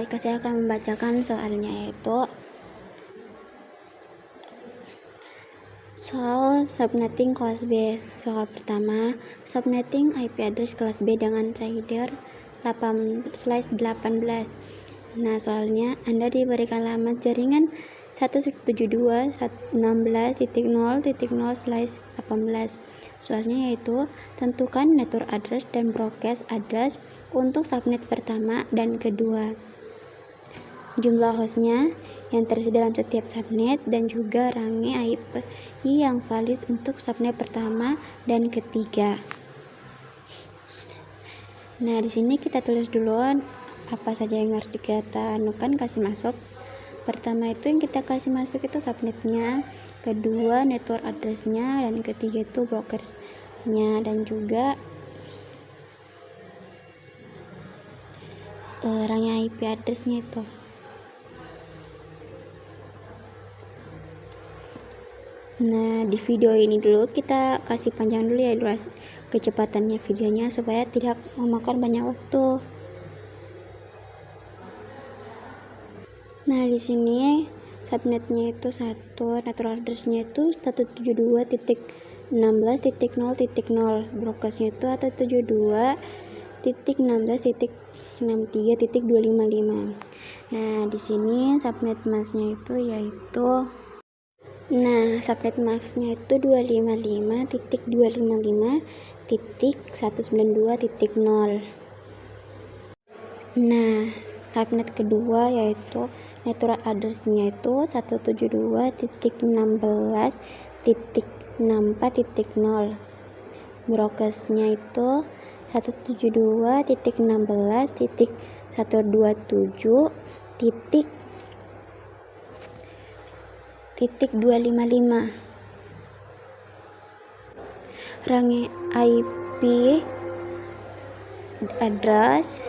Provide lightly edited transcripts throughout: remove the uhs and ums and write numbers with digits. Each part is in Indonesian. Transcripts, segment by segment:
Baik, saya akan membacakan soalnya, yaitu soal subnetting kelas B. Soal pertama, subnetting IP address kelas B dengan CIDR 18. Nah, soalnya Anda diberikan alamat jaringan 172.16.0.0/18. Soalnya yaitu tentukan network address dan broadcast address untuk subnet pertama dan kedua, jumlah hostnya yang tersedia dalam setiap subnet, dan juga range IP yang valid untuk subnet pertama dan ketiga. Nah, di sini kita tulis dulu apa saja yang harus kita kasih masuk. Pertama itu yang kita kasih masuk itu subnetnya, kedua network addressnya, dan ketiga itu brokersnya, dan juga range IP addressnya itu. Nah, di video ini dulu kita kasih panjang dulu ya durasi kecepatannya videonya supaya tidak memakan banyak waktu. Nah, di sini subnetnya itu network addressnya itu 172.16.0.0, broadcastnya itu 172.16.63.255. Nah, di sini subnet masknya itu subnet masknya itu 255.255.192.0. Nah, subnet kedua yaitu network addressnya itu 172.16.64.0, broadcastnya itu 172.16.255. Range IP address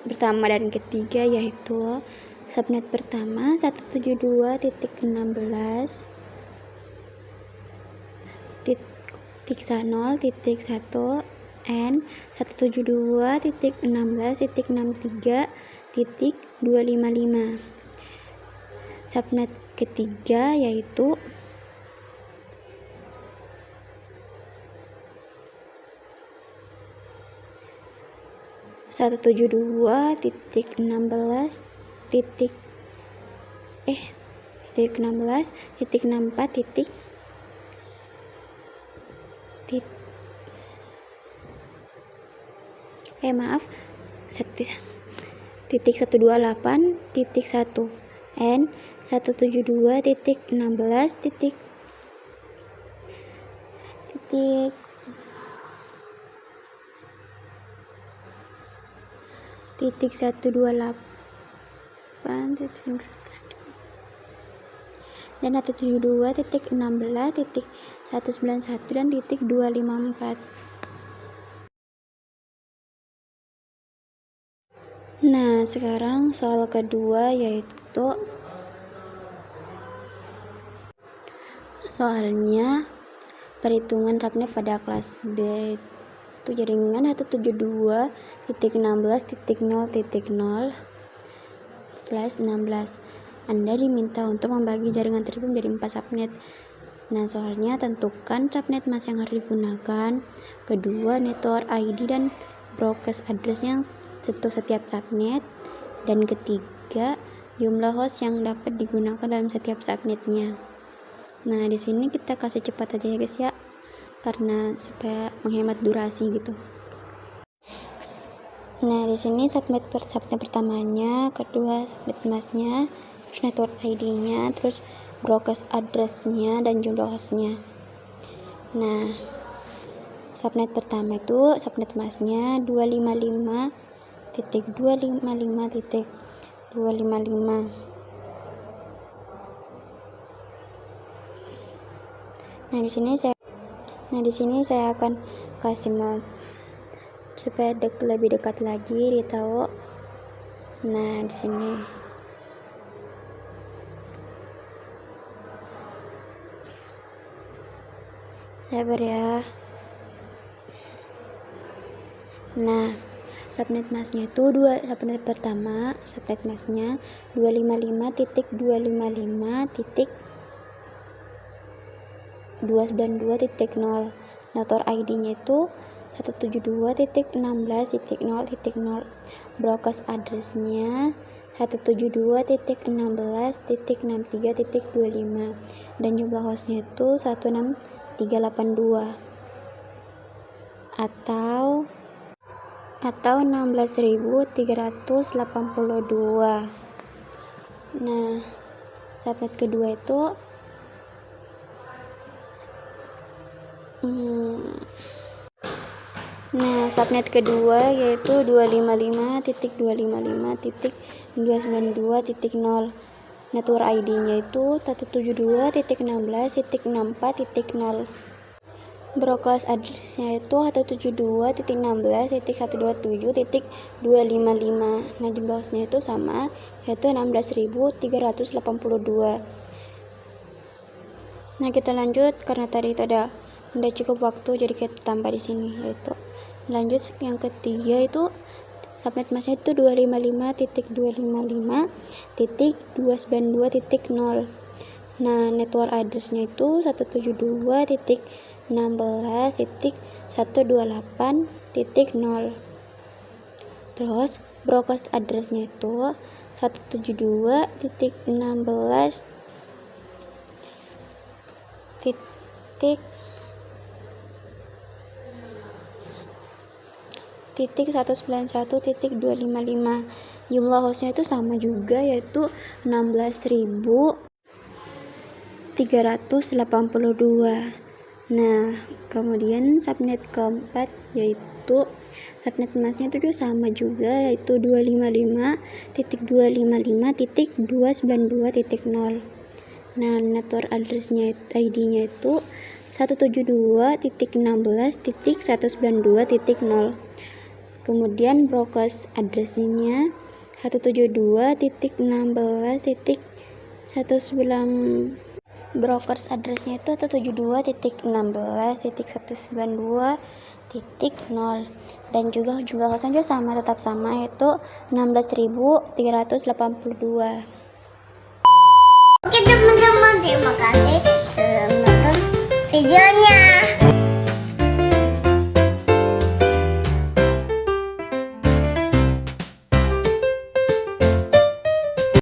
pertama dan ketiga yaitu subnet pertama 172.16.0.1 and 172.16.63.255. Subnet ketiga yaitu 172.16.64. Titik 128.1 and 172.16. Titik 128 dan 172.16.191 dan titik 254. Nah, sekarang soal kedua yaitu soalnya perhitungan subnet pada kelas B itu jaringan 172.16.0.0/16. Anda diminta untuk membagi jaringan tersebut menjadi 4 subnet. Nah, soalnya tentukan subnet mask yang harus digunakan, kedua network ID dan broadcast address yang untuk setiap subnet, dan ketiga jumlah host yang dapat digunakan dalam setiap subnetnya. Nah, di sini kita kasih cepat aja ya guys ya, karena supaya menghemat durasi gitu. Nah, di sini subnet pertamanya, kedua subnet masknya, terus network ID-nya, terus broadcast address-nya, dan jumlah hostnya. Nah, subnet pertama itu subnet masknya 255.255.255. Nah, di sini saya akan kasih supaya lebih dekat lagi ditahu Nah, di sini. Sabar ya. Nah, subnet masknya itu subnet pertama, subnet masknya 255.255.292.0. Notor ID-nya itu 172.16.0.0. Broadcast address-nya 172.16.63.25 dan jumlah hostnya itu 16382 atau 16.382. Nah, subnet kedua itu subnet kedua yaitu 255.255.292.0. Network ID-nya itu 172.16.64.0. Broadcast address-nya itu 172.16.127.255. Nah, jumlah hostnya itu sama, yaitu 16.382. Nah, kita lanjut karena tadi itu udah cukup waktu, jadi kita tambah di sini, yaitu lanjut yang ketiga itu subnet masknya itu 255.255.292.0. Nah, network address-nya itu 172.16.128.0. Terus broadcast address-nya itu 172.16.191.255. Jumlah hostnya itu sama juga, yaitu 16.382. Nah, kemudian subnet keempat yaitu subnet masknya itu sama juga, yaitu 255.255.292.0. Nah, network address-nya ID-nya itu 172.16.192.0. Kemudian broadcast address-nya 172.16.190. Broadcast address-nya itu 172.16.192.0 dan juga jumlah hostnya sama, tetap sama, yaitu 16.382. Oke teman-teman, terima kasih.